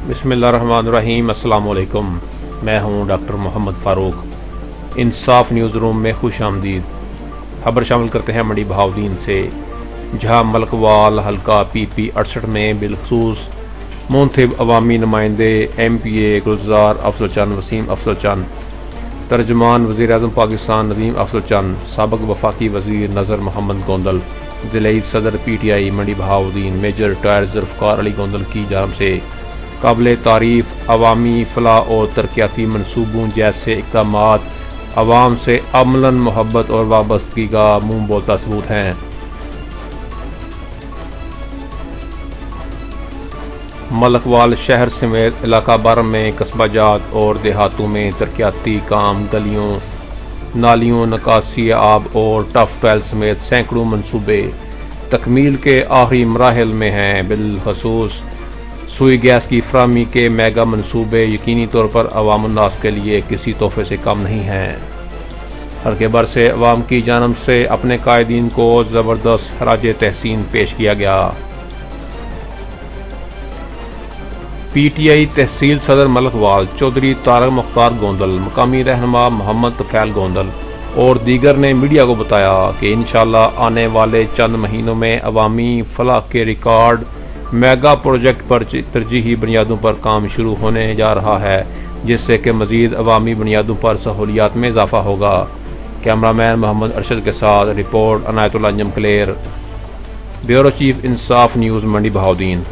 बिस्मिल्लाहिर्रहमानिर्रहीम। अस्सलाम वालेकुम। मैं हूं डॉक्टर मोहम्मद फ़ारूक। इंसाफ न्यूज़ रूम में खुश आमदीद। खबर शामिल करते हैं मंडी बहाउद्दीन से, जहां मलकवाल हल्का PP 68 में बिलखसूस मुंतखब अवामी नुमाइंदे MPA गुलजार अफजल चंद, वसीम अफजल चंद, तर्जमान वज़ीर आज़म पाकिस्तान नदीम अफजल चंद, साबिक़ वफाकी वज़ीर नज़र मोहम्मद गोंदल, ज़िले सदर PTI मंडी बहाउद्दीन मेजर रिटायर्ड ज़ुल्फ़िकार अली गोंदल की जानिब से काबिल तारीफ़ अवामी फ़लाह और तरक्याती मनसूबों जैसे इक़दामात अवाम से अमलन मोहब्बत और वाबस्तगी का मुँह बोलता सबूत हैं। मलकवाल शहर समेत इलाका भर में कस्बा जात और देहातों में तरक्याती काम, गलियों नालियों, निकासी आब और टफ ट्वेल समेत सैकड़ों मनसूबे तकमील के आखिरी मराहिल में हैं। बिलखसूस सुई गैस की फराहमी के मेगा मनसूबे यकीनी तौर पर अवाम उन्नास के लिए किसी तोहफे से कम नहीं हैं। हल्के भर से अवाम की जानिब से अपने कायदीन को ज़बरदस्त खराज तहसीन पेश किया गया। PTI तहसील सदर मलकवाल चौधरी तारक मुख्तार गोंदल, मकामी रहनुमा मोहम्मद तफैल गोंदल और दीगर ने मीडिया को बताया कि इंशाअल्लाह आने वाले चंद महीनों में अवामी फलाह के रिकॉर्ड मेगा प्रोजेक्ट पर तरजीही बुनियादों पर काम शुरू होने जा रहा है, जिससे कि मज़ीद अवामी बुनियादों पर सहूलियात में इजाफा होगा। कैमरामैन मोहम्मद अरशद के साथ रिपोर्ट इनायत उल्लाह अंजुम कलेर, ब्यूरो चीफ इंसाफ न्यूज़ मंडी बहाउद्दीन।